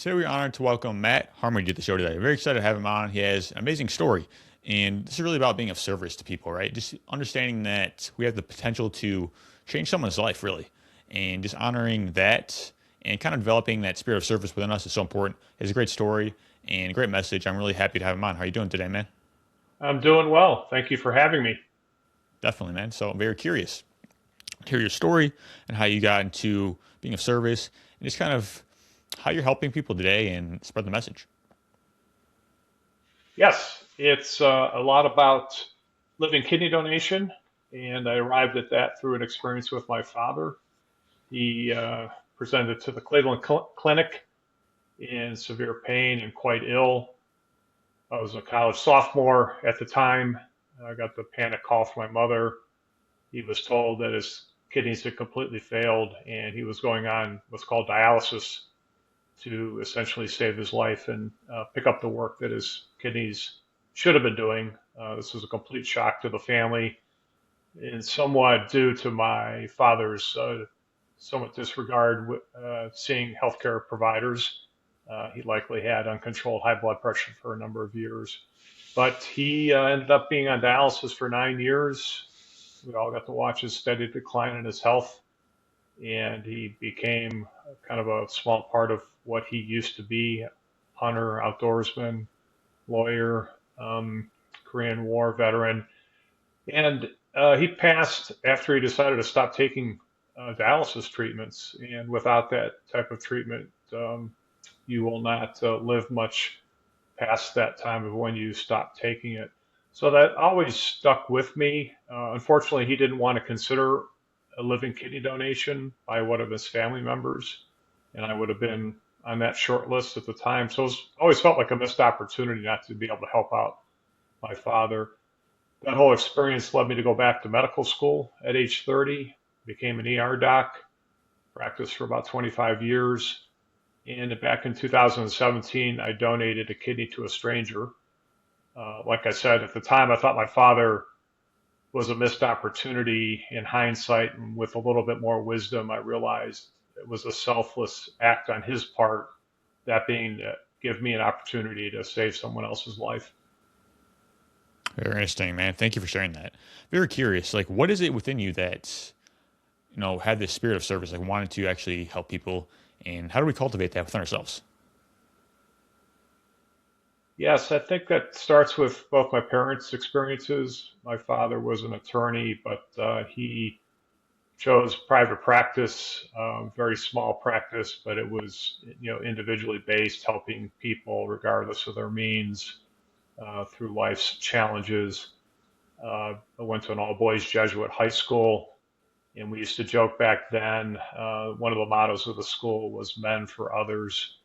Today we're honored to welcome Matt Harmony to the show today. Very excited to have him on. He has an amazing story. And this is really about being of service to people, right? Just understanding that we have the potential to change someone's life, really. And just honoring that and kind of developing that spirit of service within us is so important. He has a great story and a great message. I'm really happy to have him on. How are you doing today, man? I'm doing well. Thank you for having me. Definitely, man. So I'm very curious to hear your story and how you got into being of service and just kind of how you're helping people today and spread the message. Yes, it's a lot about living kidney donation, and I arrived at that through an experience with my father. He presented to the Cleveland Clinic in severe pain and quite ill. I was a college sophomore at the time. I got the panic call from my mother. He was told that his kidneys had completely failed and he was going on what's called dialysis to essentially save his life and pick up the work that his kidneys should have been doing. This was a complete shock to the family, and somewhat due to my father's somewhat disregard seeing healthcare providers. He likely had uncontrolled high blood pressure for a number of years, but he ended up being on dialysis for 9 years. We all got to watch his steady decline in his health, and he became kind of a small part of what he used to be: hunter, outdoorsman, lawyer, Korean War veteran. And he passed after he decided to stop taking dialysis treatments. And without that type of treatment, you will not live much past that time of when you stop taking it. So that always stuck with me. Unfortunately, he didn't want to consider a living kidney donation by one of his family members, and I would have been on that short list at the time. So it always felt like a missed opportunity not to be able to help out my father. That whole experience led me to go back to medical school at age 30, became an ER doc, practiced for about 25 years. And back in 2017, I donated a kidney to a stranger. Like I said, at the time, I thought my father was a missed opportunity. In hindsight, and with a little bit more wisdom, I realized it was a selfless act on his part, that being to give me an opportunity to save someone else's life. Very interesting, man. Thank you for sharing that. Very curious. Like, what is it within you that, had this spirit of service, like wanted to actually help people? And how do we cultivate that within ourselves? Yes, I think that starts with both my parents' experiences. My father was an attorney, but he chose private practice, very small practice, but it was, individually based, helping people regardless of their means through life's challenges. I went to an all-boys Jesuit high school, and we used to joke back then. One of the mottos of the school was "Men for Others."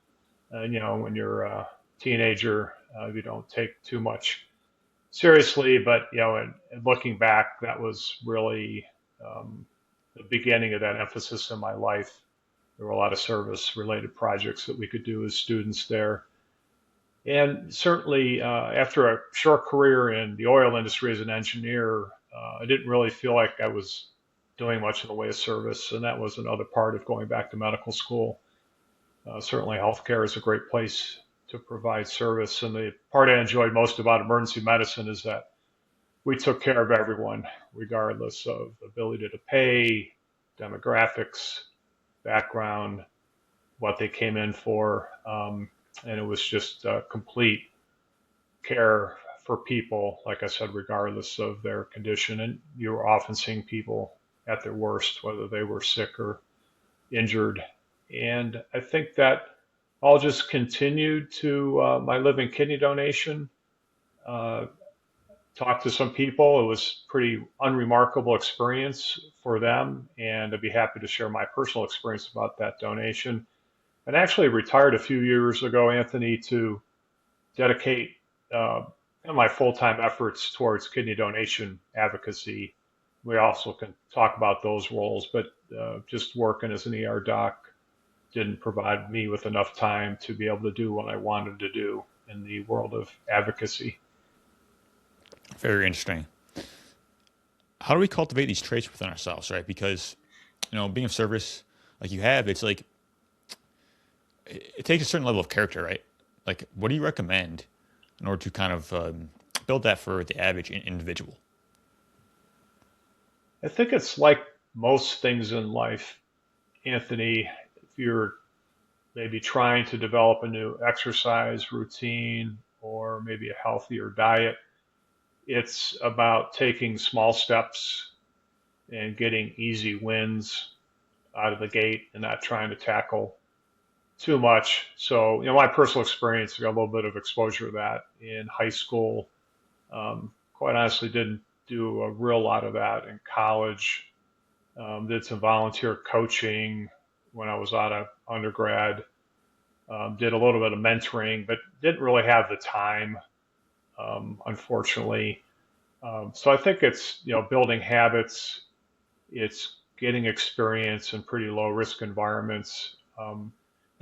When you're a teenager, you don't take too much seriously, but and looking back, that was really the beginning of that emphasis in my life. There were a lot of service-related projects that we could do as students there. And certainly, after a short career in the oil industry as an engineer, I didn't really feel like I was doing much in the way of service, and that was another part of going back to medical school. Certainly, healthcare is a great place to provide service, and the part I enjoyed most about emergency medicine is that we took care of everyone, regardless of ability to pay, demographics, background, what they came in for. And it was just complete care for people, like I said, regardless of their condition. And you were often seeing people at their worst, whether they were sick or injured. And I think that all just continued to my living kidney donation. Uh, Talked to some people. It was pretty unremarkable experience for them, and I'd be happy to share my personal experience about that donation. And actually retired a few years ago, Anthony, to dedicate uh, my full-time efforts towards kidney donation advocacy. We also can talk about those roles, but just working as an ER doc didn't provide me with enough time to be able to do what I wanted to do in the world of advocacy. Very interesting. How do we cultivate these traits within ourselves, right? Because, being of service like you have, it's like it takes a certain level of character, right? Like, what do you recommend in order to kind of build that for the average individual? I think it's like most things in life, Anthony. If you're maybe trying to develop a new exercise routine or maybe a healthier diet, it's about taking small steps and getting easy wins out of the gate and not trying to tackle too much. So, my personal experience, I got a little bit of exposure to that in high school. Quite honestly, didn't do a real lot of that in college. Did some volunteer coaching when I was out of undergrad. Did a little bit of mentoring, but didn't really have the time, unfortunately. So I think it's building habits. It's getting experience in pretty low risk environments, and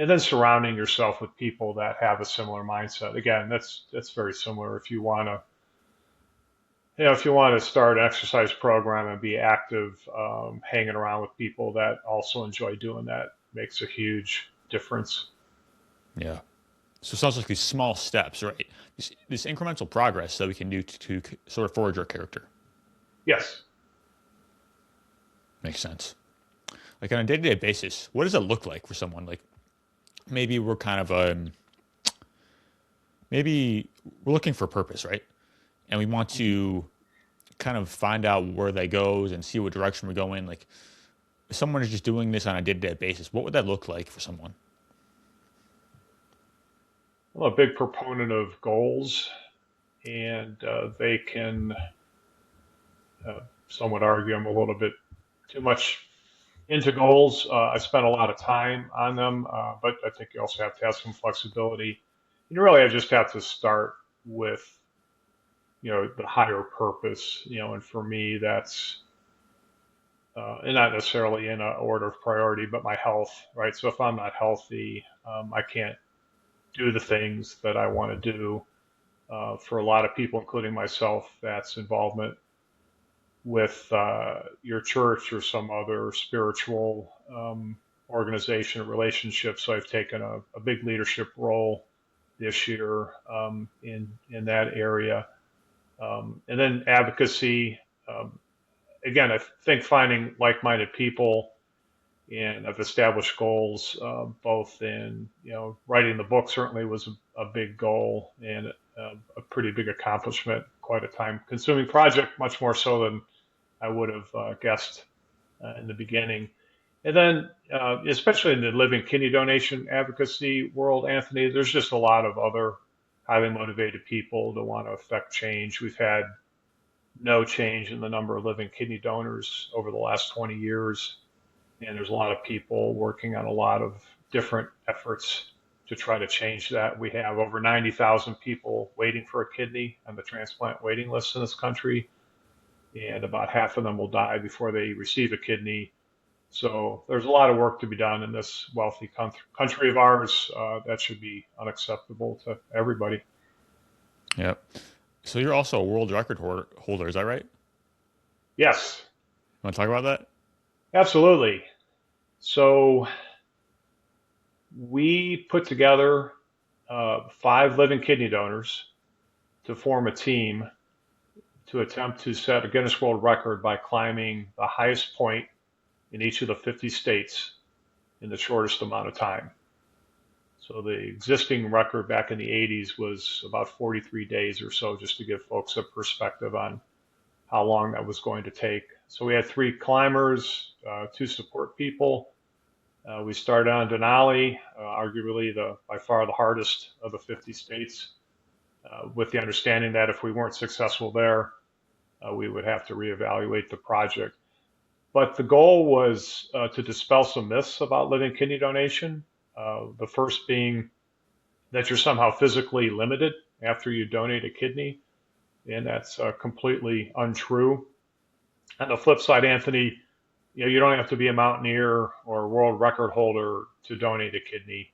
then surrounding yourself with people that have a similar mindset. Again, that's very similar. If you want to start an exercise program and be active, hanging around with people that also enjoy doing that makes a huge difference. Yeah. So it sounds like these small steps, right? This incremental progress that we can do to sort of forge our character. Yes. Makes sense. Like on a day-to-day basis, what does it look like for someone? Like maybe we're kind of maybe we're looking for purpose, right? And we want to kind of find out where that goes and see what direction we go in. Like if someone is just doing this on a day-to-day basis, what would that look like for someone? I'm a big proponent of goals, and they can, some would argue I'm a little bit too much into goals. I spend a lot of time on them, but I think you also have to have some flexibility. You really just have to start with, the higher purpose, and for me, that's, and not necessarily in a order of priority, but my health, right? So if I'm not healthy, I can't do the things that I want to do. For a lot of people, including myself, that's involvement with your church or some other spiritual organization or relationship. So I've taken a big leadership role this year in that area, and then advocacy. Um, Again, I think finding like-minded people, and I've established goals both in writing the book certainly was a big goal and a pretty big accomplishment, quite a time-consuming project, much more so than I would have guessed in the beginning. And then, especially in the living kidney donation advocacy world, Anthony, there's just a lot of other highly motivated people that want to affect change. We've had no change in the number of living kidney donors over the last 20 years. And there's a lot of people working on a lot of different efforts to try to change that. We have over 90,000 people waiting for a kidney on the transplant waiting list in this country, and about half of them will die before they receive a kidney. So there's a lot of work to be done in this wealthy country of ours. That should be unacceptable to everybody. Yep. So you're also a world record holder, is that right? Yes, You want to talk about that? absolutely. So we put together 5 living kidney donors to form a team to attempt to set a Guinness World Record by climbing the highest point in each of the 50 states in the shortest amount of time. So the existing record back in the 80s was about 43 days or so, just to give folks a perspective on how long that was going to take. So we had 3 climbers, 2 support people. We started on Denali, arguably by far the hardest of the 50 states, with the understanding that if we weren't successful there, we would have to reevaluate the project. But the goal was to dispel some myths about living kidney donation. The first being that you're somehow physically limited after you donate a kidney, and that's completely untrue. On the flip side, Anthony, you don't have to be a mountaineer or a world record holder to donate a kidney,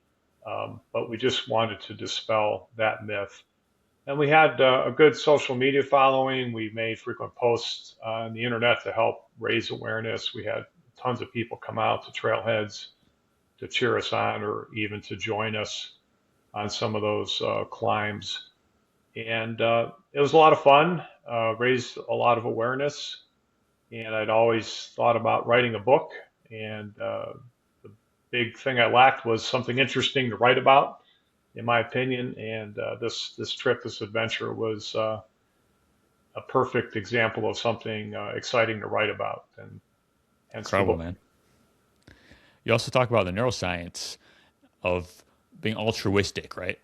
but we just wanted to dispel that myth. And we had a good social media following. We made frequent posts on the internet to help raise awareness. We had tons of people come out to trailheads to cheer us on or even to join us on some of those climbs. And it was a lot of fun, raised a lot of awareness. And I'd always thought about writing a book. And the big thing I lacked was something interesting to write about, in my opinion. And this trip, this adventure, was a perfect example of something exciting to write about, and hence the Incredible, book. man. You also talk about the neuroscience of being altruistic, right?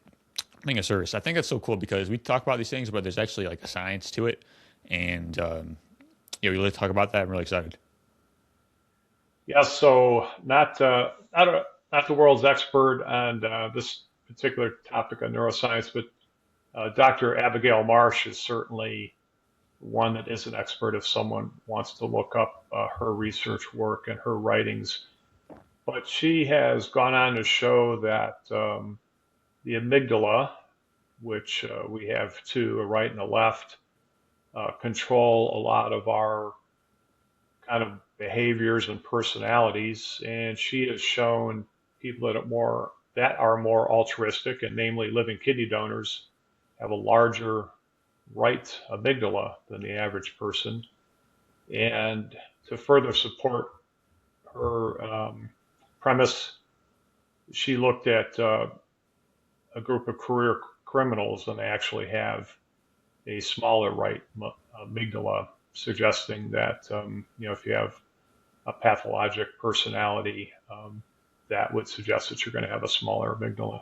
Being a service. I think that's so cool because we talk about these things, but there's actually like a science to it. And yeah, we really talk about that. I'm really excited. Yes, so not the world's expert on this particular topic of neuroscience, but Dr. Abigail Marsh is certainly one that is an expert if someone wants to look up her research work and her writings. But she has gone on to show that the amygdala, which we have two, a right and a left, control a lot of our kind of behaviors and personalities. And she has shown people that are more altruistic, and namely living kidney donors, have a larger right amygdala than the average person. And to further support her premise, she looked at a group of career criminals, and they actually have a smaller right amygdala, suggesting that if you have a pathologic personality, that would suggest that you're going to have a smaller amygdala.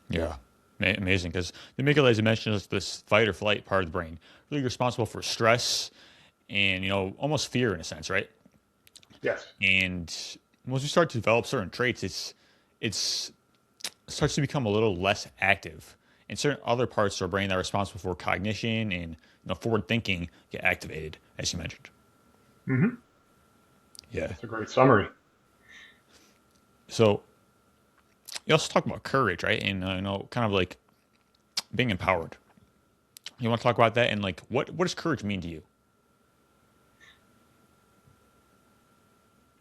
Yeah. Amazing. Because the amygdala, as you mentioned, is this fight or flight part of the brain, really responsible for stress and, almost fear in a sense, right? Yes. And once we start to develop certain traits, it's it starts to become a little less active. And certain other parts of our brain that are responsible for cognition and forward thinking get activated, as you mentioned. Hmm. Yeah. That's a great summary. So you also talk about courage, right? And kind of like being empowered. You want to talk about that and like what does courage mean to you?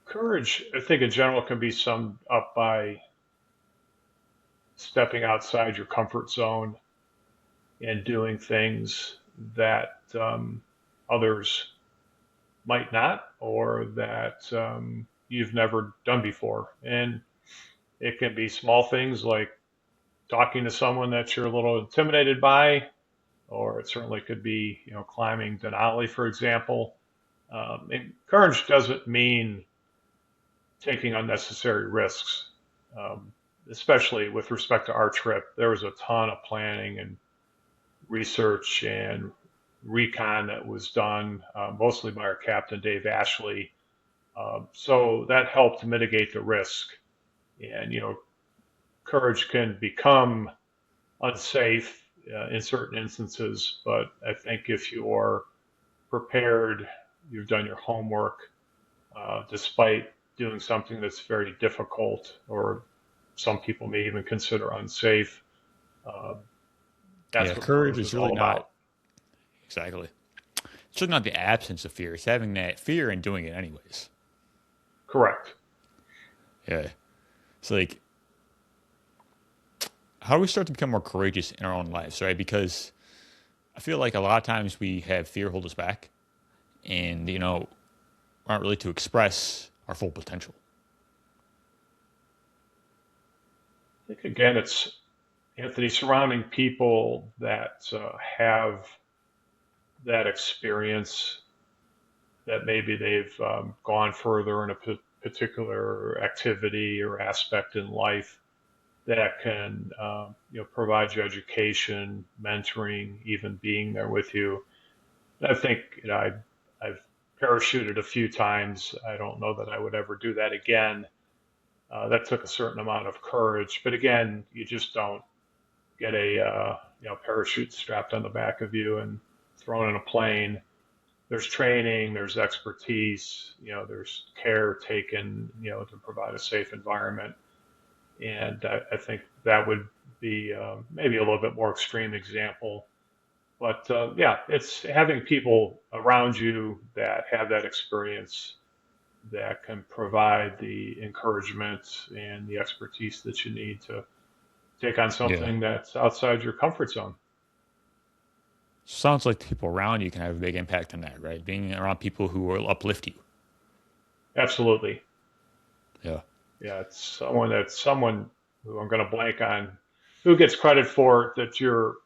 Courage, I think in general, can be summed up by stepping outside your comfort zone and doing things that others might not, or that you've never done before. And it can be small things like talking to someone that you're a little intimidated by, or it certainly could be, climbing Denali, for example. And courage doesn't mean taking unnecessary risks, um, especially with respect to our trip. There was a ton of planning and research and recon that was done, mostly by our captain, Dave Ashley. So that helped to mitigate the risk. And, courage can become unsafe in certain instances, but I think if you're prepared, you've done your homework, despite doing something that's very difficult or some people may even consider unsafe, uh, Yeah, that's what courage courage is is really all not about. exactly. It's really not the absence of fear. It's having that fear and doing it anyways. Correct. Yeah. It's like how do we start to become more courageous in our own lives, right? Because I feel like a lot of times we have fear hold us back and, aren't really to express our full potential. I think again, it's Anthony surrounding people that have that experience, that maybe they've gone further in a particular activity or aspect in life that can provide you education, mentoring, even being there with you. And I think I've parachuted a few times. I don't know that I would ever do that again. That took a certain amount of courage, but again, you just don't get a parachute strapped on the back of you and thrown in a plane. There's training, there's expertise, there's care taken, to provide a safe environment. And I think that would be maybe a little bit more extreme example. But yeah, it's having people around you that have that experience that can provide the encouragement and the expertise that you need to take on Yeah. something that's outside your comfort zone. Sounds like the people around you can have a big impact on that, right? Being around people who will uplift you. Absolutely. Yeah. Yeah, it's someone who I'm going to blank on who gets credit for it, that you're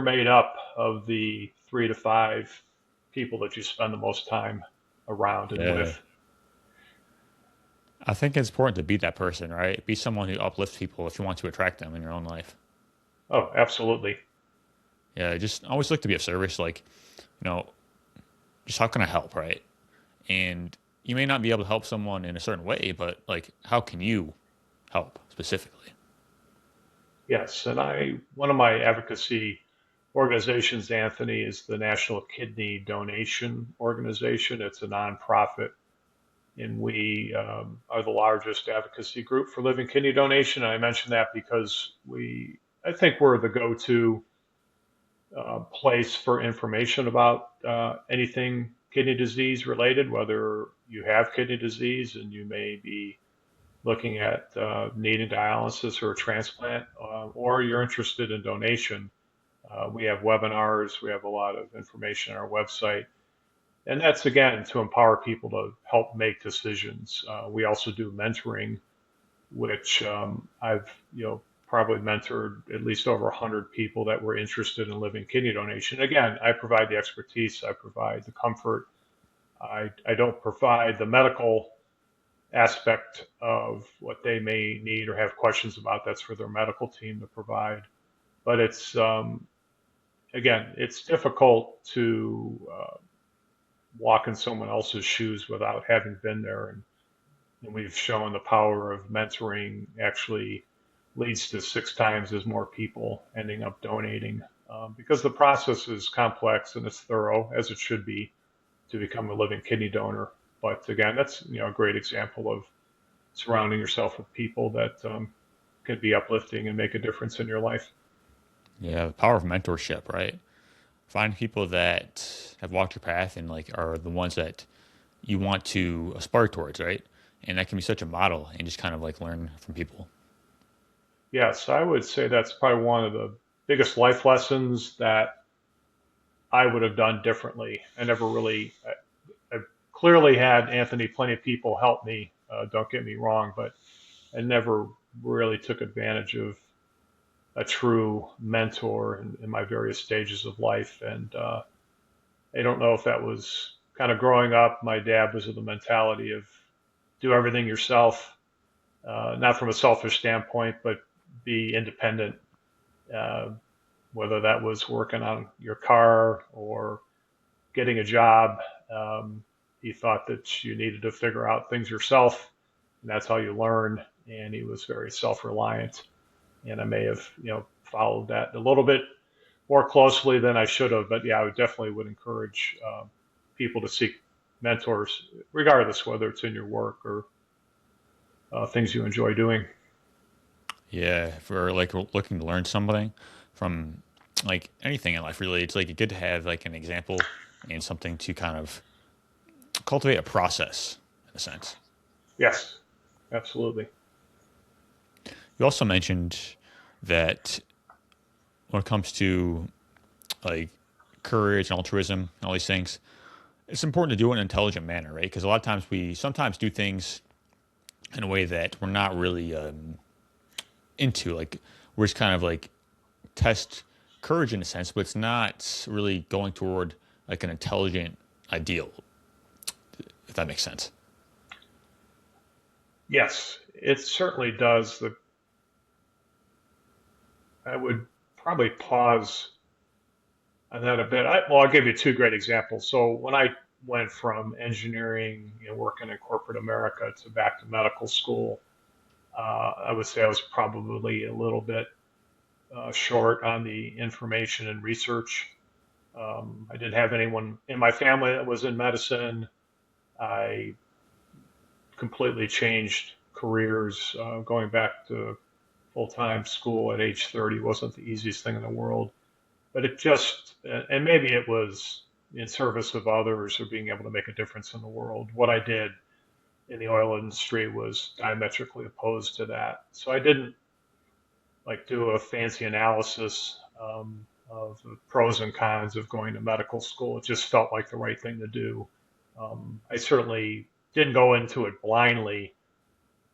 made up of the 3 to 5 people that you spend the most time around and Yeah. with. I think it's important to be that person, right? Be someone who uplifts people if you want to attract them in your own life. Oh, absolutely. Yeah, just always look to be of service. Like, you know, just how can I help, right? And you may not be able to help someone in a certain way, but like, how can you help specifically? Yes, and I one of my advocacy organizations, Anthony, is the National Kidney Donation Organization. It's a nonprofit, and we are the largest advocacy group for living kidney donation. And I mention that because I think we're the go-to place for information about anything kidney disease related, whether you have kidney disease and you may be looking at needing dialysis or a transplant, or you're interested in donation. We have webinars, we have a lot of information on our website. And that's again to empower people to help make decisions. We also do mentoring, which I've probably mentored at least over 100 people that were interested in living kidney donation. Again, I provide the expertise, I provide the comfort. I don't provide the medical aspect of what they may need or have questions about. That's for their medical team to provide. But it's again, it's difficult to walk in someone else's shoes without having been there. And we've shown the power of mentoring actually leads to 6 times as more people ending up donating, because the process is complex and it's thorough, as it should be, to become a living kidney donor. But again, that's a great example of surrounding yourself with people that can be uplifting and make a difference in your life. Yeah, the power of mentorship, right? Find people that have walked your path and like are the ones that you want to aspire towards, right? And that can be such a model and just kind of like learn from people. Yes, I would say that's probably one of the biggest life lessons that I would have done differently. I clearly had Anthony, plenty of people help me. Don't get me wrong, but I never really took advantage of a true mentor in my various stages of life. And I don't know if that was kind of growing up. My dad was of the mentality of do everything yourself, not from a selfish standpoint, but be independent, uh, whether that was working on your car or getting a job. Um, he thought that you needed to figure out things yourself, and that's how you learn. And he was very self-reliant, and I may have, followed that a little bit more closely than I should have. But yeah, I would definitely would encourage people to seek mentors, regardless whether it's in your work or things you enjoy doing. Yeah, if we're like looking to learn something from like anything in life, really, it's like good to have like an example and something to kind of cultivate a process in a sense. Yes, absolutely. You also mentioned that when it comes to like courage and altruism and all these things, it's important to do it in an intelligent manner, right? Because a lot of times we sometimes do things in a way that we're not really into. Like we're just kind of like test courage in a sense, but it's not really going toward like an intelligent ideal, if that makes sense. Yes, it certainly does. I would probably pause on that a bit. I'll give you 2 great examples. So when I went from engineering, working in corporate America to back to medical school, I would say I was probably a little bit short on the information and research. I didn't have anyone in my family that was in medicine. I completely changed careers. Going back to full-time school at age 30 wasn't the easiest thing in the world. But it just, and maybe it was in service of others or being able to make a difference in the world. What I did in the oil industry was diametrically opposed to that. So I didn't like do a fancy analysis of the pros and cons of going to medical school. It just felt like the right thing to do. I certainly didn't go into it blindly,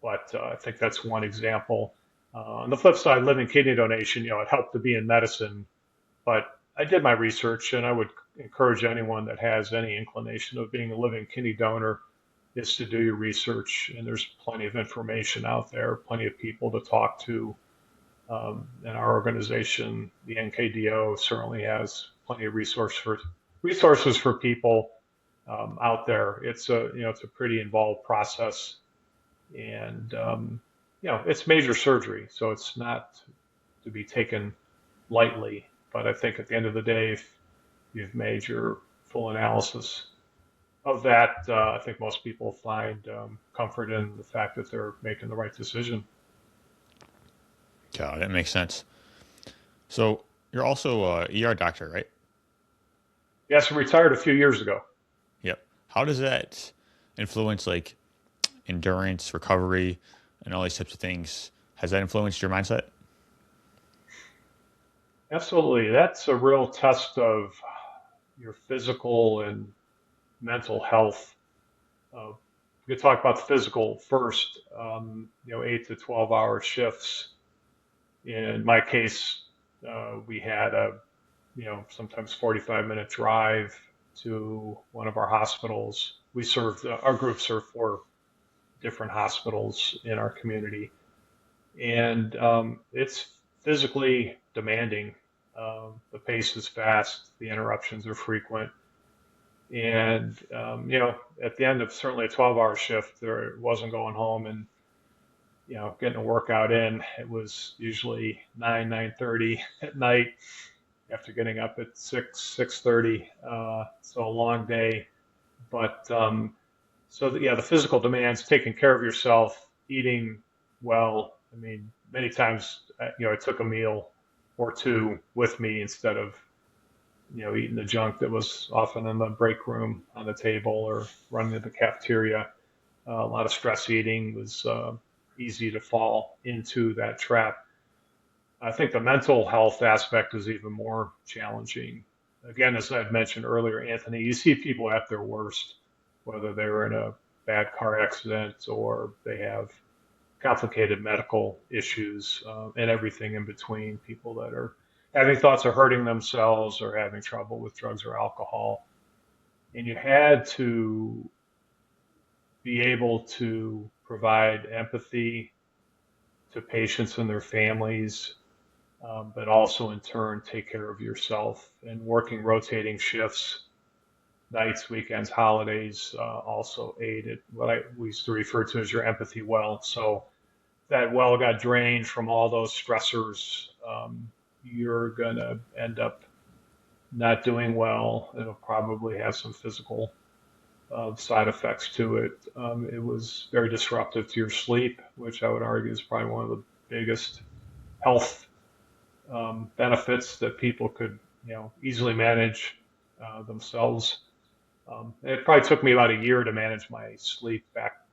but I think that's one example. On the flip side, living kidney donation, it helped to be in medicine, but I did my research, and I would encourage anyone that has any inclination of being a living kidney donor is to do your research. And there's plenty of information out there, plenty of people to talk to. And our organization, the NKDO, certainly has plenty of resources for people out there. It's a pretty involved process, and it's major surgery, so it's not to be taken lightly. But I think at the end of the day, if you've made your full analysis of that, I think most people find comfort in the fact that they're making the right decision. Yeah, that makes sense. So you're also a ER doctor, right? Yes, I retired a few years ago. Yep. How does that influence like endurance, recovery, and all these types of things? Has that influenced your mindset? Absolutely. That's a real test of your physical and mental health. We could talk about the physical first. 8 to 12 hour shifts. In my case, we had sometimes 45-minute drive to one of our hospitals. Our group served 4 different hospitals in our community. And it's physically demanding. The pace is fast, the interruptions are frequent. And, at the end of certainly a 12-hour shift, there wasn't going home and, getting a workout in. It was usually 9:30 at night after getting up at 6:30. So a long day. But the physical demands, taking care of yourself, eating well. I mean, many times, I took a meal or two with me instead of, eating the junk that was often in the break room on the table or running to the cafeteria. A lot of stress eating was easy to fall into that trap. I think the mental health aspect is even more challenging. Again, as I've mentioned earlier, Anthony, you see people at their worst, whether they were in a bad car accident or they have complicated medical issues and everything in between. People that are having thoughts of hurting themselves or having trouble with drugs or alcohol. And you had to be able to provide empathy to patients and their families, but also in turn take care of yourself. And working rotating shifts, nights, weekends, holidays, also aided what we used to refer to as your empathy well. So that well got drained from all those stressors. You're going to end up not doing well. It'll probably have some physical side effects to it. It was very disruptive to your sleep, which I would argue is probably one of the biggest health benefits that people could, easily manage themselves. It probably took me about a year to manage my sleep back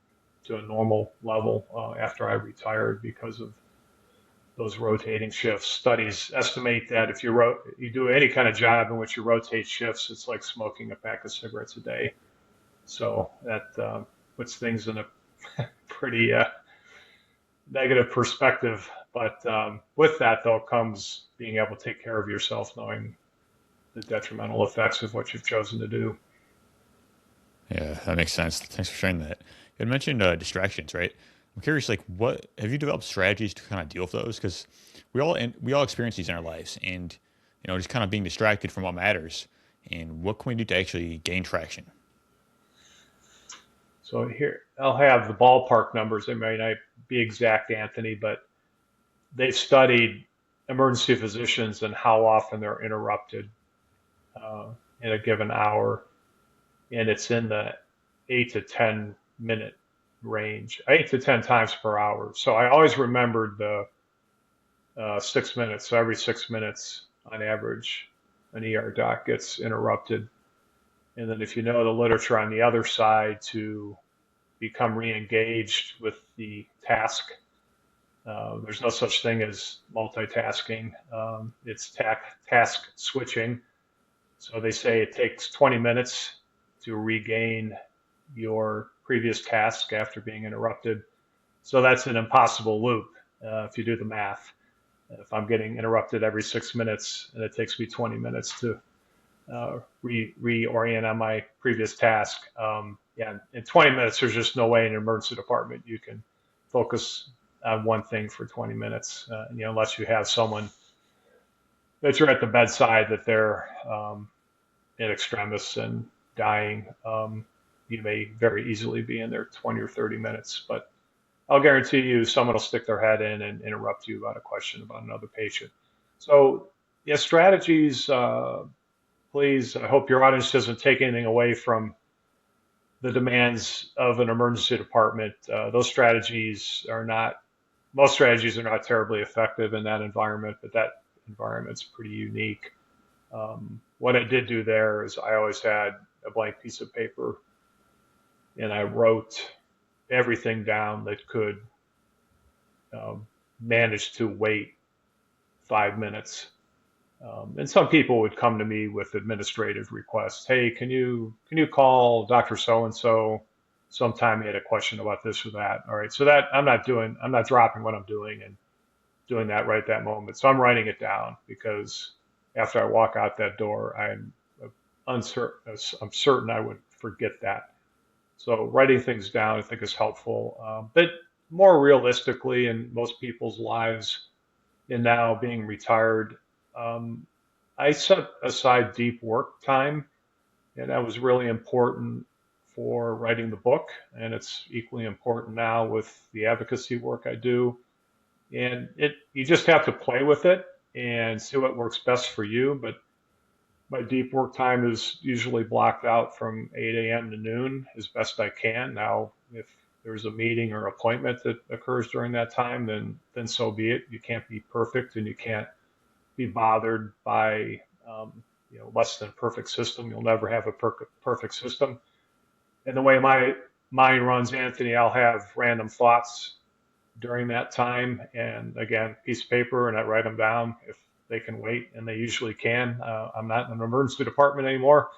to a normal level after I retired because of those rotating shifts. Studies estimate that if you do any kind of job in which you rotate shifts, it's like smoking a pack of cigarettes a day. So that puts things in a pretty negative perspective. But with that, though, comes being able to take care of yourself, knowing the detrimental effects of what you've chosen to do. Yeah, that makes sense. Thanks for sharing that. You had mentioned distractions, right? I'm curious, like, what have you developed strategies to kind of deal with those? Because we all experience these in our lives, and just kind of being distracted from what matters. And what can we do to actually gain traction? So here, I'll have the ballpark numbers. They may not be exact, Anthony, but they've studied emergency physicians and how often they're interrupted uh, in a given hour, and it's in the 8 to 10 minute range, 8 to 10 times per hour. So I always remembered the 6 minutes. So every 6 minutes, on average, an ER doc gets interrupted. And then if you know the literature on the other side, to become re-engaged with the task. There's no such thing as multitasking. It's task switching. So they say it takes 20 minutes to regain your previous task after being interrupted. So that's an impossible loop if you do the math. If I'm getting interrupted every 6 minutes and it takes me 20 minutes to reorient on my previous task, yeah, in 20 minutes, there's just no way in an emergency department you can focus on one thing for 20 minutes, unless you have someone that you're at the bedside that they're in extremis and dying. You may very easily be in there 20 or 30 minutes, but I'll guarantee you someone will stick their head in and interrupt you about a question about another patient. So, yeah, strategies, please, I hope your audience doesn't take anything away from the demands of an emergency department. Those strategies are not, most strategies are not terribly effective in that environment, but that environment's pretty unique. What I did do there is I always had a blank piece of paper and I wrote everything down that could manage to wait 5 minutes. And some people would come to me with administrative requests. Hey, can you call Dr. So and so? Sometime he had a question about this or that. All right, so that I'm not dropping what I'm doing and doing that right that moment. So I'm writing it down because after I walk out that door, I'm uncertain. I'm certain I would forget that. So writing things down, I think, is helpful. But more realistically, in most people's lives, and now being retired, um, I set aside deep work time, and that was really important for writing the book, and it's equally important now with the advocacy work I do. And it you just have to play with it and see what works best for you. But my deep work time is usually blocked out from 8 a.m. to noon as best I can. Now, if there's a meeting or appointment that occurs during that time, then so be it. You can't be perfect, and you can't be bothered by less than perfect system. You'll never have a perfect system. And the way my mind runs, Anthony, I'll have random thoughts during that time, and again, piece of paper, and I write them down if they can wait, and they usually can. I'm not in an emergency department anymore,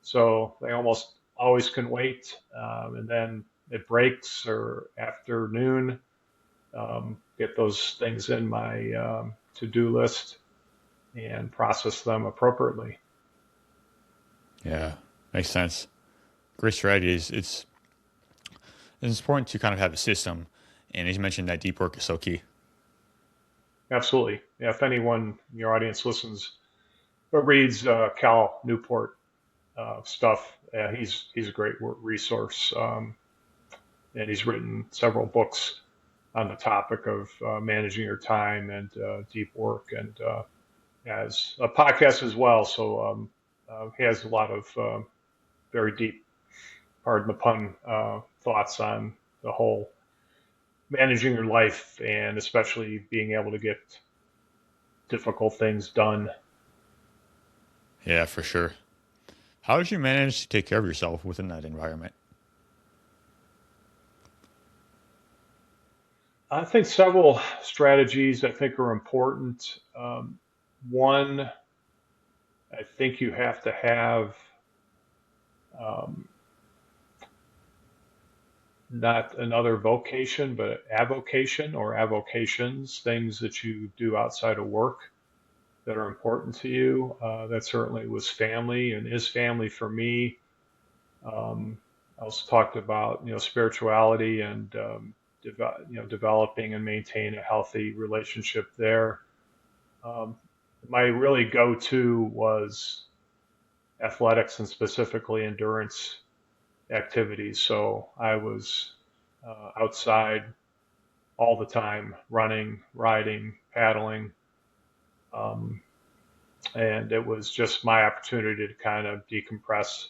so they almost always can wait. And then it breaks or afternoon, get those things in my to-do list and process them appropriately. Yeah, makes sense. Great strategies. It's important to kind of have a system, and as you mentioned, that deep work is so key. Absolutely. Yeah, if anyone in your audience listens or reads Cal Newport stuff, he's a great resource, and he's written several books on the topic of managing your time and deep work, and has a podcast as well. So he has a lot of very deep, pardon the pun, thoughts on the whole managing your life and especially being able to get difficult things done. Yeah, for sure. How did you manage to take care of yourself within that environment? I think several strategies I think are important. One, I think you have to have um, not another vocation, but avocation or avocations, things that you do outside of work that are important to you. That certainly was family and is family for me. I also talked about spirituality and developing and maintain a healthy relationship there. Um, my really go-to was athletics and specifically endurance activities. So I was outside all the time, running, riding, paddling, um, and it was just my opportunity to kind of decompress.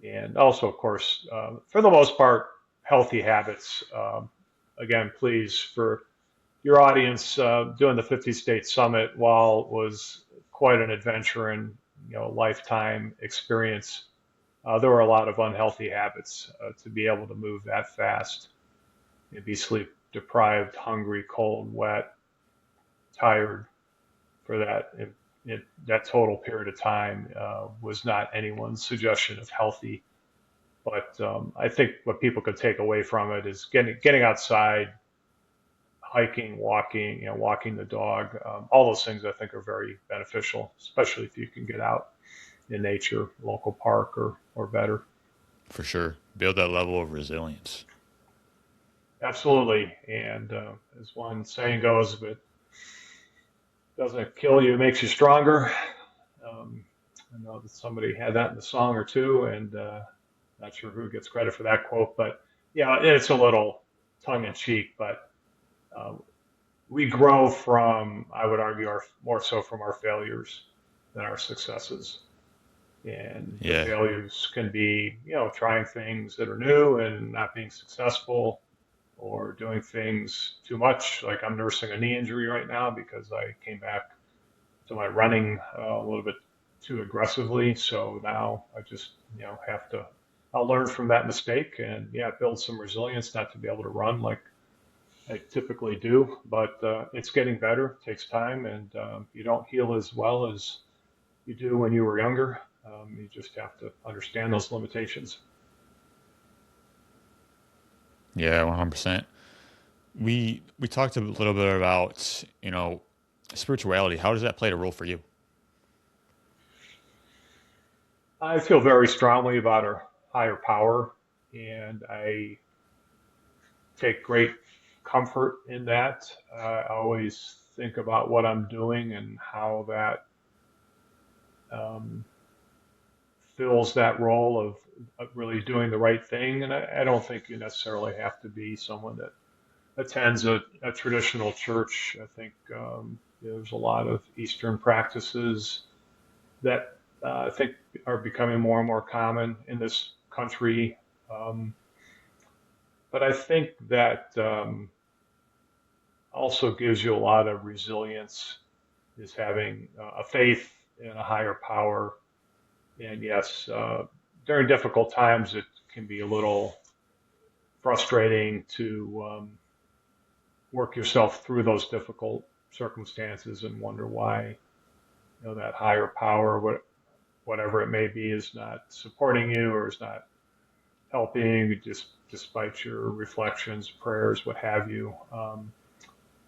And also, of course, for the most part, healthy habits. Again, please, for your audience, doing the 50 state summit, while it was quite an adventure and lifetime experience, there were a lot of unhealthy habits to be able to move that fast and be sleep deprived, hungry, cold, wet, tired for that total period of time was not anyone's suggestion of healthy. But I think what people could take away from it is getting outside, hiking, walking, walking the dog. All those things I think are very beneficial, especially if you can get out in nature, local park or better. For sure. Build that level of resilience. Absolutely. And as one saying goes, if it doesn't kill you, it makes you stronger. Um, I know that somebody had that in the song or two, and not sure who gets credit for that quote, but yeah, it's a little tongue in cheek, but uh, we grow from, I would argue, more so from our failures than our successes. And the Yeah. failures can be, trying things that are new and not being successful, or doing things too much. Like I'm nursing a knee injury right now because I came back to my running a little bit too aggressively. So now I just, have to, I'll learn from that mistake and yeah, build some resilience not to be able to run like I typically do. But it's getting better, it takes time, and you don't heal as well as you do when you were younger. You just have to understand those limitations. Yeah, 100%. We talked a little bit about, spirituality. How does that play a role for you? I feel very strongly about our higher power, and I take great comfort in that. I always think about what I'm doing and how that um, fills that role of really doing the right thing. And I don't think you necessarily have to be someone that attends a traditional church. I think there's a lot of Eastern practices that I think are becoming more and more common in this country. Um, but I think that also gives you a lot of resilience, is having a faith in a higher power. And yes, during difficult times, it can be a little frustrating to work yourself through those difficult circumstances and wonder why that higher power, whatever it may be, is not supporting you or is not helping, just despite your reflections, prayers, what have you.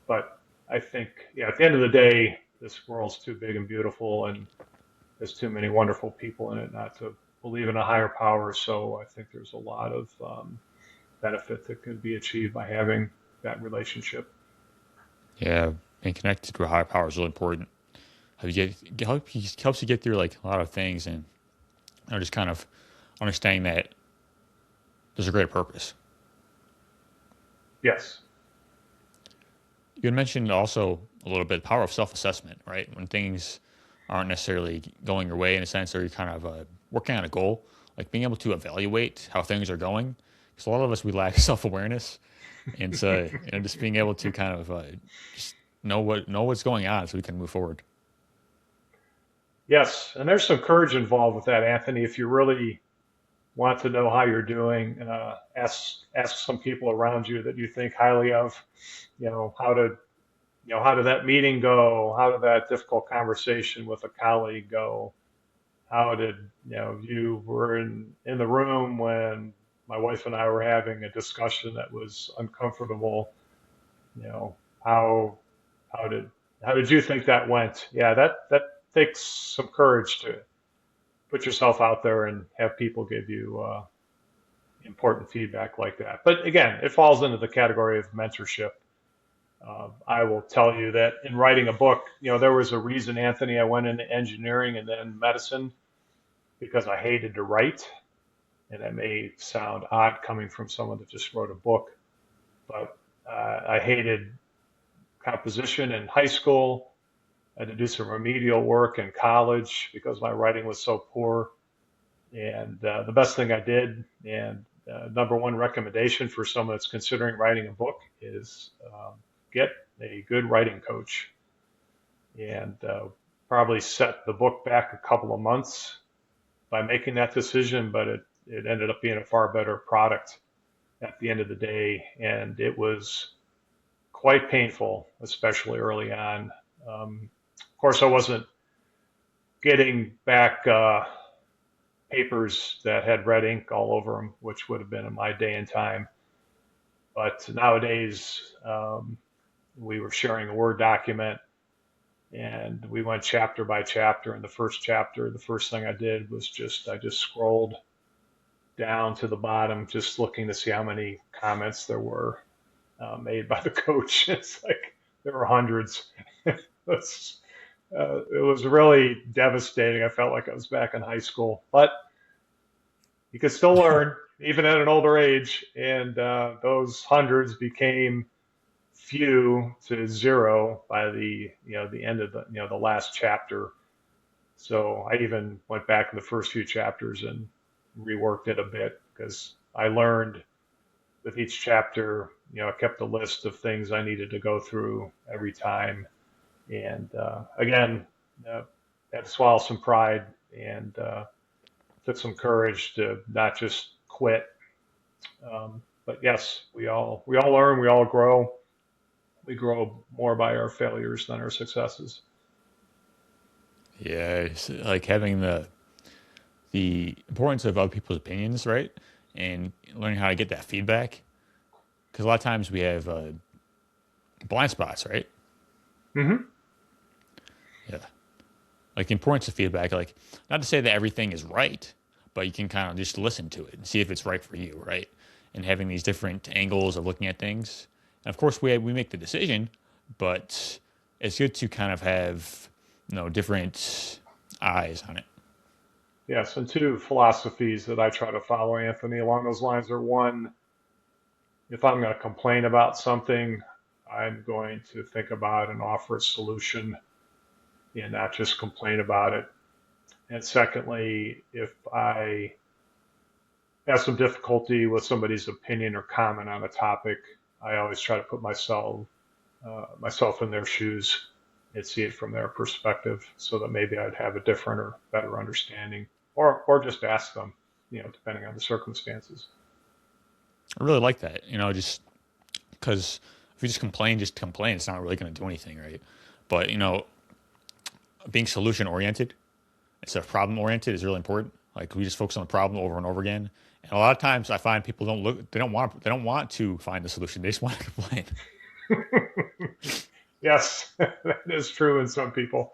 But I think, yeah, at the end of the day, this world's too big and beautiful, and there's too many wonderful people in it not to believe in a higher power. So I think there's a lot of benefit that could be achieved by having that relationship. Yeah, being connected to a higher power is really important. How you helps you get through like a lot of things, and just kind of understanding that there's a greater purpose. Yes. You had mentioned also a little bit the power of self-assessment, right? When things aren't necessarily going your way in a sense, or you're kind of working on a goal, like being able to evaluate how things are going. Because a lot of us we lack self-awareness, and so just being able to kind of just know what's going on, so we can move forward. Yes. And there's some courage involved with that, Anthony. If you really want to know how you're doing, ask some people around you that you think highly of. How did how did that meeting go? How did that difficult conversation with a colleague go? How did you were in the room when my wife and I were having a discussion that was uncomfortable? You know, how how did how did you think that went? Yeah, that takes some courage to put yourself out there and have people give you important feedback like that. But again, it falls into the category of mentorship. I will tell you that in writing a book, there was a reason, Anthony, I went into engineering and then medicine because I hated to write. And that may sound odd coming from someone that just wrote a book, but I hated composition in high school. I had to do some remedial work in college because my writing was so poor. And the best thing I did, and number one recommendation for someone that's considering writing a book, is get a good writing coach, and probably set the book back a couple of months by making that decision, but it ended up being a far better product at the end of the day. And it was quite painful, especially early on. Of course, I wasn't getting back papers that had red ink all over them, which would have been in my day and time. But nowadays, we were sharing a Word document and we went chapter by chapter. In the first chapter, the first thing I did was I just scrolled down to the bottom, just looking to see how many comments there were made by the coach. It's like there were hundreds. It was really devastating. I felt like I was back in high school, but you could still learn even at an older age. And those hundreds became few to zero by the end of the last chapter. So I even went back in the first few chapters and reworked it a bit because I learned with each chapter, I kept a list of things I needed to go through every time. And again, had to swallow some pride and took some courage to not just quit. But yes, we all learn, we all grow. We grow more by our failures than our successes. Yeah, it's like having the importance of other people's opinions, right? And learning how to get that feedback. Because a lot of times we have blind spots, right? Hmm. Yeah. Like the importance of feedback, like not to say that everything is right, but you can kind of just listen to it and see if it's right for you, right? And having these different angles of looking at things. And of course, we make the decision, but it's good to kind of have different eyes on it. Yes, and two philosophies that I try to follow, Anthony, along those lines are one, if I'm going to complain about something, I'm going to think about and offer a solution and not just complain about it. And secondly, if I have some difficulty with somebody's opinion or comment on a topic, I always try to put myself in their shoes and see it from their perspective, so that maybe I'd have a different or better understanding, or just ask them, depending on the circumstances. I really like that, just because if you just complain, it's not really going to do anything, right? But being solution oriented instead of problem oriented is really important. Like we just focus on the problem over and over again. And a lot of times I find people they don't want to find the solution. They just want to complain. Yes, that is true in some people.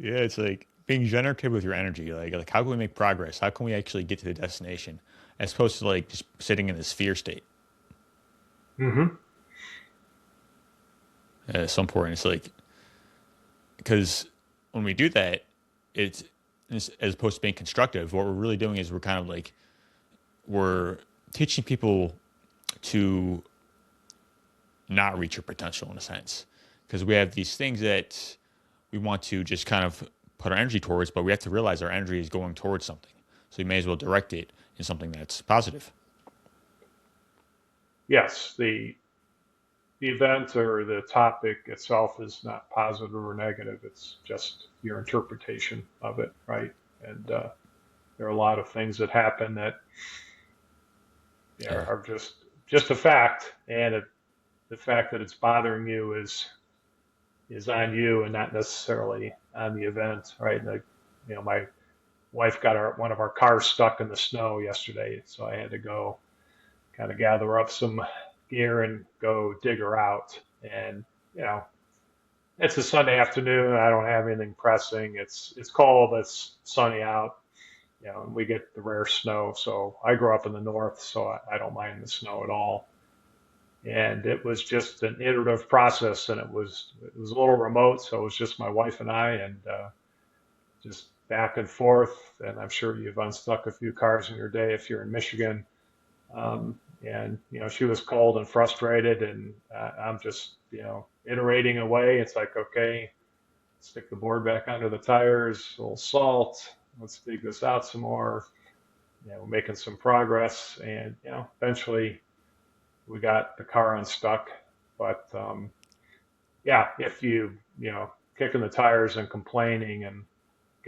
Yeah, it's like being generative with your energy. Like how can we make progress? How can we actually get to the destination as opposed to like just sitting in this fear state? Hmm. It's so important. It's like because when we do that, it's as opposed to being constructive. What we're really doing is we're kind of like we're teaching people to not reach your potential in a sense because we have these things that we want to just kind of put our energy towards, but we have to realize our energy is going towards something. So you may as well direct it in something that's positive. Yes, the event or the topic itself is not positive or negative. It's just your interpretation of it, right? And there are a lot of things that happen that Yeah. are just a fact, and the fact that it's bothering you is on you and not necessarily on the event, right? Like, my wife got one of our cars stuck in the snow yesterday, so I had to go kind of gather up some gear and go dig her out. And it's a Sunday afternoon. I don't have anything pressing. It's cold. It's sunny out. And we get the rare snow. So I grew up in the north, so I don't mind the snow at all. And it was just an iterative process, and it was a little remote, so it was just my wife and I, and just back and forth. And I'm sure you've unstuck a few cars in your day if you're in Michigan. And she was cold and frustrated, and I'm just iterating away. It's like, okay, stick the board back under the tires, a little salt. Let's dig this out some more. We're making some progress, and eventually we got the car unstuck. But yeah, if you kicking the tires and complaining and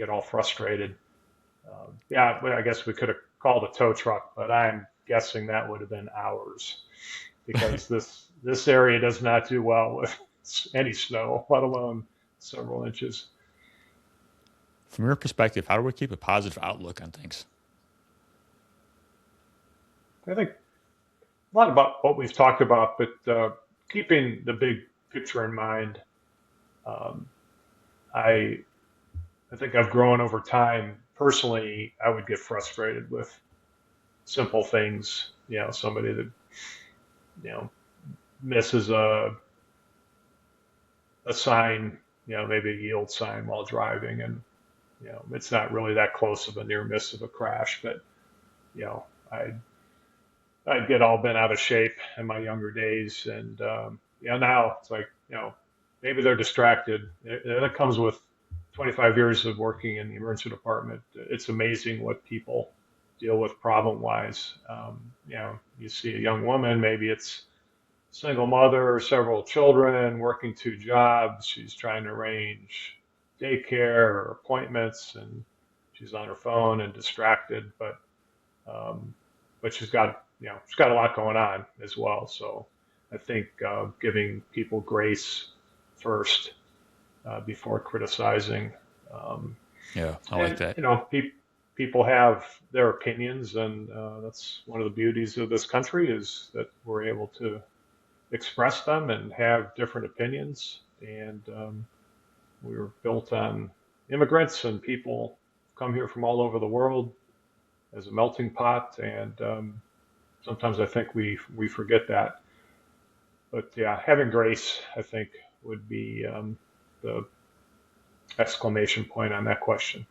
get all frustrated. Yeah, well, I guess we could have called a tow truck, but I'm guessing that would have been hours because this area does not do well with any snow, let alone several inches. From your perspective, how do we keep a positive outlook on things? I think a lot about what we've talked about, but keeping the big picture in mind. Um, I I think I've grown over time. Personally, I would get frustrated with simple things. Somebody that you know misses a sign, maybe a yield sign while driving, and it's not really that close of a near miss of a crash, but you know, I I'd get all bent out of shape in my younger days, and now it's like maybe they're distracted, and it comes with 25 years of working in the emergency department. It's amazing what people deal with problem-wise. You see a young woman, maybe it's single mother, several children, working two jobs. She's trying to arrange daycare or appointments, and she's on her phone and distracted. Um, but she's got a lot going on as well. So I think giving people grace first before criticizing, um, Yeah, I like and that. people have their opinions, and that's one of the beauties of this country is that we're able to express them and have different opinions. And we were built on immigrants and people come here from all over the world as a melting pot. And sometimes I think we forget that. But yeah, having grace, I think, would be the exclamation point on that question.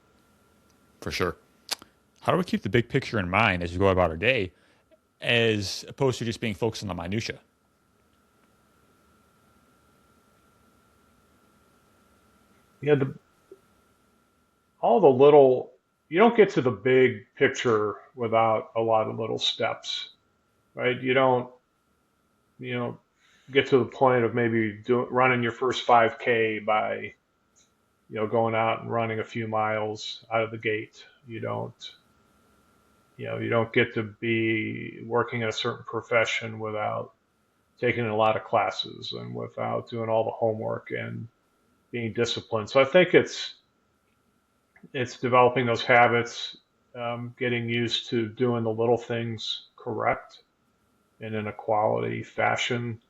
For sure. How do we keep the big picture in mind as we go about our day, as opposed to just being focused on the minutia? Yeah, all the little, you don't get to the big picture without a lot of little steps, right? You don't get to the point of maybe running your first 5K by, going out and running a few miles out of the gate. You don't get to be working in a certain profession without taking a lot of classes and without doing all the homework and being disciplined. So I think it's developing those habits, getting used to doing the little things correct and in a quality fashion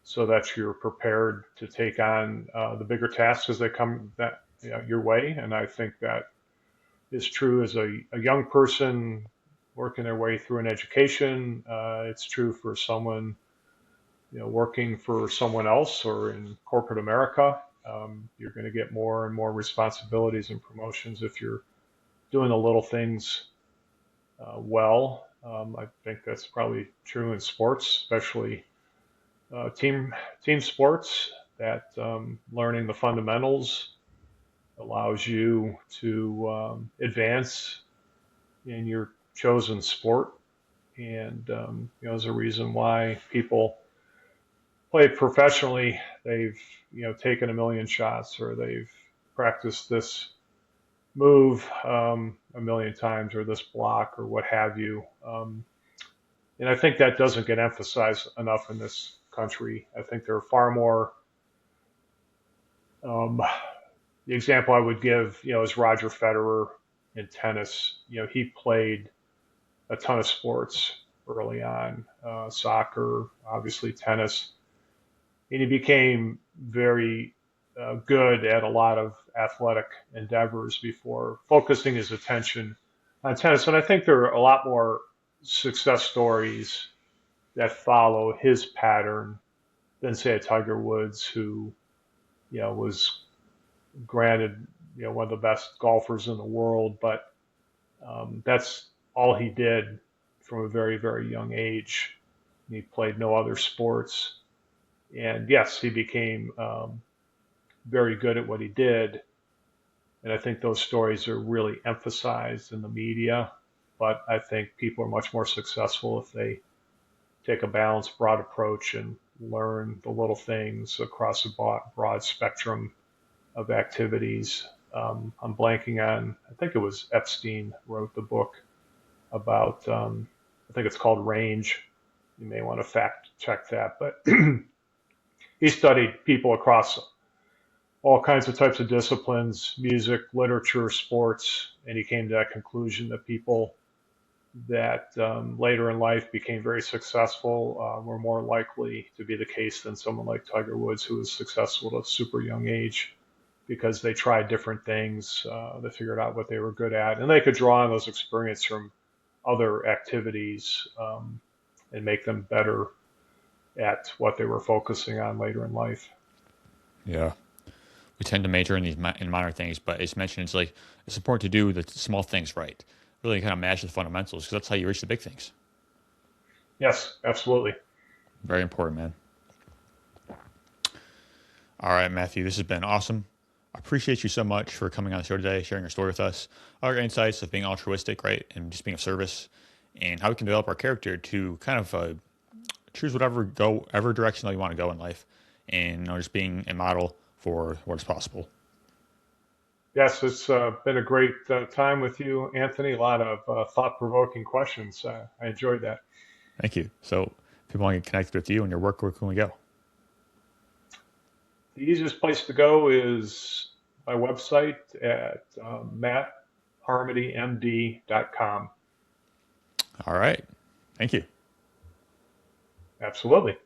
so that you're prepared to take on the bigger tasks as they come your way. And I think that is true as a young person working their way through an education. It's true for someone working for someone else or in corporate America. You're going to get more and more responsibilities and promotions if you're doing the little things well. I think that's probably true in sports, especially team sports. That learning the fundamentals allows you to advance in your chosen sport, and there's a reason why people play professionally. They've taken a million shots, or they've practiced this move a million times, or this block, or what have you. And I think that doesn't get emphasized enough in this country. I think there are far more. Um, the example I would give, is Roger Federer in tennis. He played a ton of sports early on, soccer, obviously tennis, and he became very good at a lot of athletic endeavors before focusing his attention on tennis. And I think there are a lot more success stories that follow his pattern than, say, a Tiger Woods, who was granted one of the best golfers in the world, but that's all he did from a very, very young age. He played no other sports, and yes, he became very good at what he did. And I think those stories are really emphasized in the media. But I think people are much more successful if they take a balanced, broad approach and learn the little things across a broad spectrum of activities. I'm blanking on, I think it was Epstein wrote the book about, I think it's called Range. You may want to fact check that, but he studied people across all kinds of types of disciplines, music, literature, sports, and he came to that conclusion that people that later in life became very successful were more likely to be the case than someone like Tiger Woods, who was successful at a super young age because they tried different things, they figured out what they were good at, and they could draw on those experiences from other activities and make them better at what they were focusing on later in life. Yeah. We tend to major in these in minor things, but it's mentioned it's like it's important to do the small things right. Really kind of master the fundamentals because that's how you reach the big things. Yes, absolutely. Very important, man. All right, Matthew, this has been awesome. I appreciate you so much for coming on the show today, sharing your story with us, all your insights of being altruistic, right, and just being of service, and how we can develop our character to kind of choose whatever direction that you want to go in life, and just being a model for what is possible. Yes, it's been a great time with you, Anthony. A lot of thought-provoking questions. I enjoyed that. Thank you. So, if people want to get connected with you and your work, where can we go? The easiest place to go is my website at mattharmodymd.com. All right. Thank you. Absolutely.